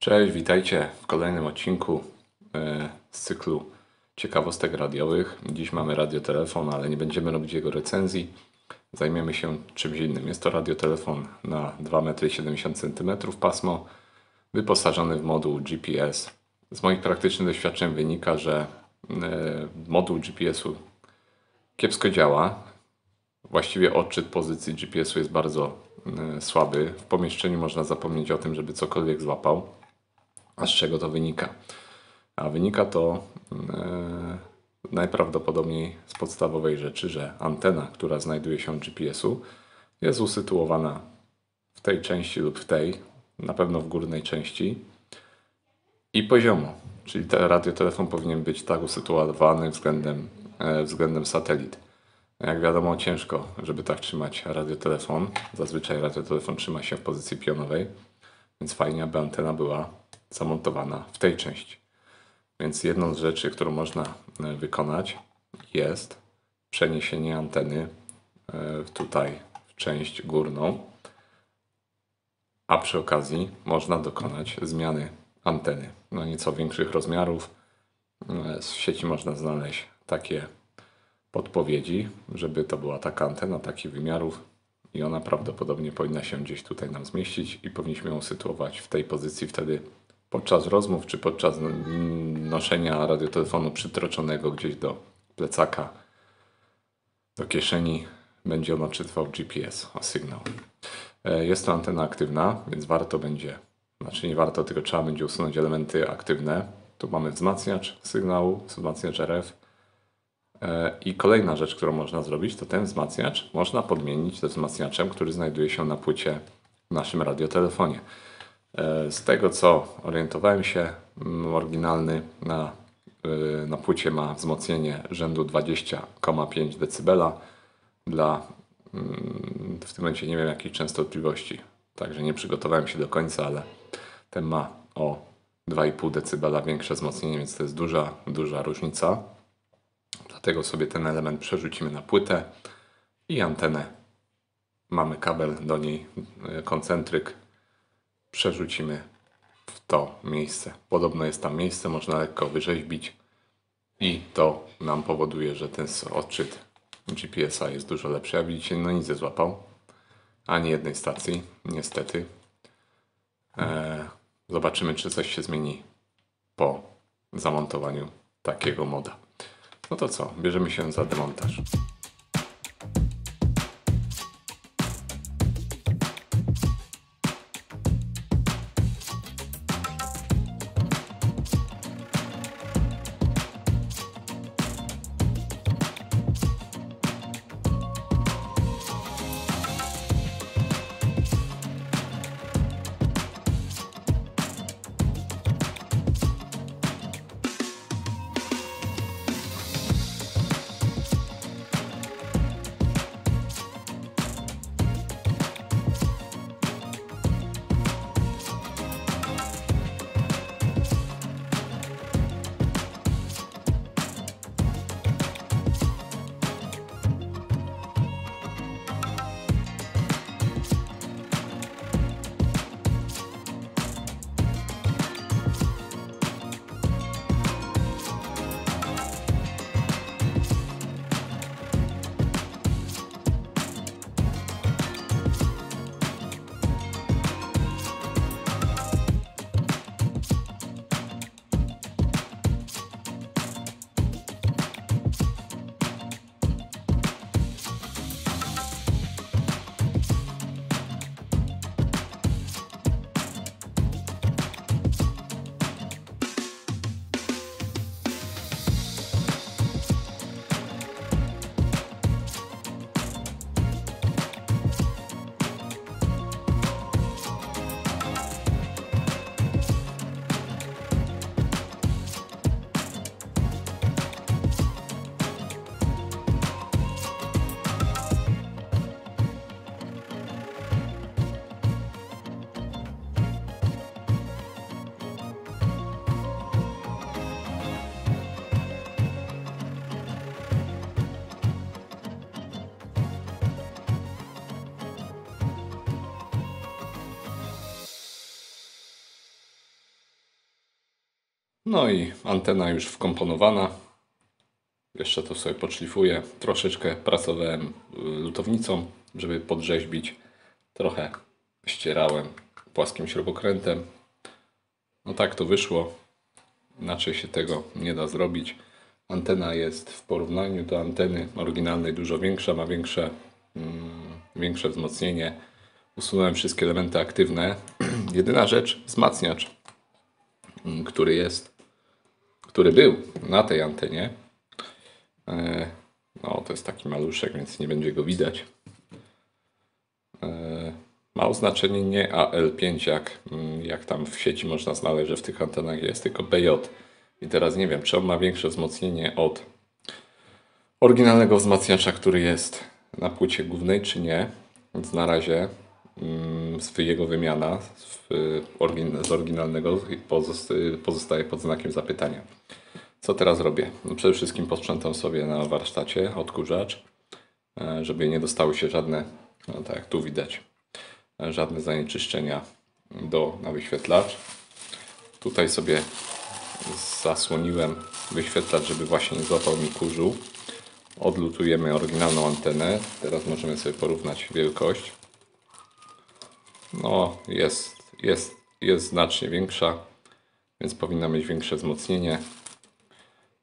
Cześć, witajcie w kolejnym odcinku z cyklu ciekawostek radiowych. Dziś mamy radiotelefon, ale nie będziemy robić jego recenzji. Zajmiemy się czymś innym. Jest to radiotelefon na 2,70 m pasmo, wyposażony w moduł GPS. Z moich praktycznych doświadczeń wynika, że moduł GPS-u kiepsko działa. Właściwie odczyt pozycji GPS-u jest bardzo słaby. W pomieszczeniu można zapomnieć o tym, żeby cokolwiek złapał. A z czego to wynika? A wynika to najprawdopodobniej z podstawowej rzeczy, że antena, która znajduje się w GPS-u, jest usytuowana w tej części lub w tej, na pewno w górnej części i poziomo. Czyli ten radiotelefon powinien być tak usytuowany względem satelit. Jak wiadomo, ciężko, żeby tak trzymać radiotelefon. Zazwyczaj radiotelefon trzyma się w pozycji pionowej, więc fajnie, aby antena była zamontowana w tej części. Więc jedną z rzeczy, którą można wykonać, jest przeniesienie anteny tutaj w część górną, a przy okazji można dokonać zmiany anteny. No nieco większych rozmiarów. Z sieci można znaleźć takie podpowiedzi, żeby to była taka antena, takich wymiarów i ona prawdopodobnie powinna się gdzieś tutaj nam zmieścić i powinniśmy ją sytuować w tej pozycji. Wtedy podczas rozmów czy podczas noszenia radiotelefonu przytroczonego gdzieś do plecaka, do kieszeni, będzie on odczytywał GPS, sygnał. Jest to antena aktywna, więc warto będzie, nie warto, tylko trzeba będzie usunąć elementy aktywne. Tu mamy wzmacniacz sygnału, wzmacniacz RF. I kolejna rzecz, którą można zrobić, to ten wzmacniacz można podmienić ze wzmacniaczem, który znajduje się na płycie w naszym radiotelefonie. Z tego, co orientowałem się, oryginalny na płycie ma wzmocnienie rzędu 20,5 dB. W tym momencie nie wiem jakich częstotliwości, także nie przygotowałem się do końca, ale ten ma o 2,5 dB większe wzmocnienie, więc to jest duża różnica. Dlatego sobie ten element przerzucimy na płytę i antenę. Mamy kabel do niej, koncentryk. Przerzucimy w to miejsce. Podobno jest tam miejsce, można lekko wyrzeźbić i to nam powoduje, że ten odczyt GPS-a jest dużo lepszy. Jak widzicie, no nic nie złapał. Ani jednej stacji, niestety. Zobaczymy, czy coś się zmieni po zamontowaniu takiego moda. No to co? Bierzemy się za demontaż. No i antena już wkomponowana. Jeszcze to sobie podszlifuję. Troszeczkę pracowałem lutownicą, żeby podrzeźbić. Trochę ścierałem płaskim śrubokrętem. No tak to wyszło. Inaczej się tego nie da zrobić. Antena jest w porównaniu do anteny oryginalnej dużo większa, ma większe wzmocnienie. Usunąłem wszystkie elementy aktywne. Jedyna rzecz, wzmacniacz, który był na tej antenie. No, to jest taki maluszek, więc nie będzie go widać. Ma oznaczenie nie AL5, jak tam w sieci można znaleźć, że w tych antenach jest, tylko BJ. I teraz nie wiem, czy on ma większe wzmocnienie od oryginalnego wzmacniacza, który jest na płycie głównej, czy nie. Więc na razie jego wymiana z oryginalnego pozostaje pod znakiem zapytania. Co teraz robię? No przede wszystkim posprzątam sobie na warsztacie odkurzacz, żeby nie dostały się żadne, no tak jak tu widać, żadne zanieczyszczenia na wyświetlacz. Tutaj sobie zasłoniłem wyświetlacz, żeby właśnie nie złapał mi kurzu. Odlutujemy oryginalną antenę. Teraz możemy sobie porównać wielkość. No, jest znacznie większa, więc powinna mieć większe wzmocnienie.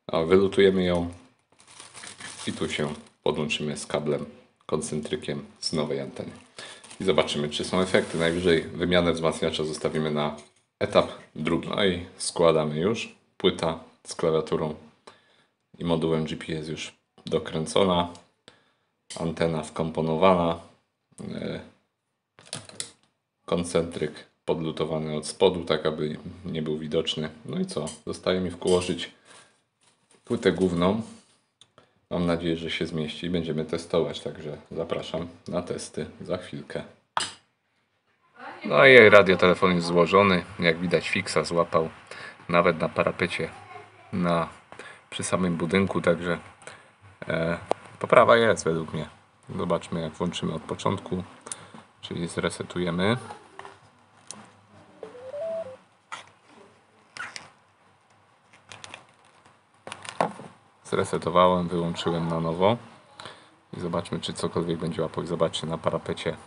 A wylutujemy ją i tu się podłączymy z kablem koncentrykiem z nowej anteny. I zobaczymy, czy są efekty. Najwyżej wymianę wzmacniacza zostawimy na etap drugi. No i składamy już. Płyta z klawiaturą i modułem GPS już dokręcona. Antena wkomponowana. Koncentryk podlutowany od spodu, tak aby nie był widoczny. No i co? Zostaje mi włożyć płytę główną. Mam nadzieję, że się zmieści. Będziemy testować, także zapraszam na testy za chwilkę. No i radiotelefon jest złożony. Jak widać, fixa złapał nawet na parapecie przy samym budynku, także poprawa jest według mnie. Zobaczmy, jak włączymy od początku, czyli zresetujemy. Zresetowałem, wyłączyłem na nowo i zobaczmy, czy cokolwiek będzie łapał. Zobaczcie, na parapecie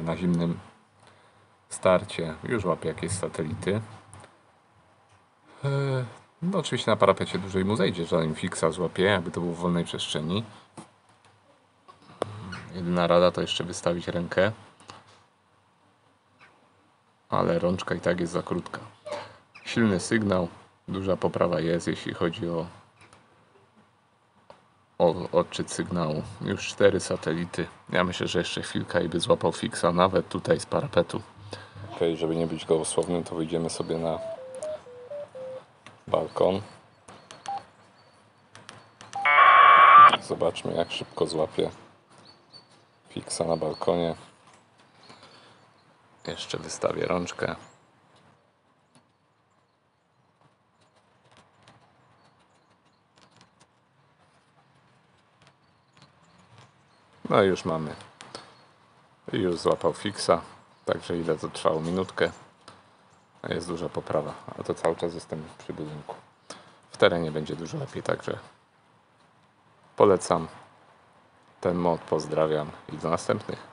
na zimnym starcie już łapie jakieś satelity. No oczywiście na parapecie dłużej mu zejdzie, zanim fixa złapie, jakby to było w wolnej przestrzeni. Jedyna rada to jeszcze wystawić rękę, ale rączka i tak jest za krótka. Silny sygnał, duża poprawa jest, jeśli chodzi o odczyt sygnału. Już 4 satelity. Ja myślę, że jeszcze chwilkę i by złapał fixa nawet tutaj z parapetu. Ok, żeby nie być gołosłownym, to wyjdziemy sobie na balkon. Zobaczmy, jak szybko złapie fixa na balkonie. Jeszcze wystawię rączkę. No i już mamy. I już złapał fixa. Także ile to trwało? Minutkę. Jest duża poprawa. A to cały czas jestem przy budynku. W terenie będzie dużo lepiej, także polecam ten mod. Pozdrawiam i do następnych.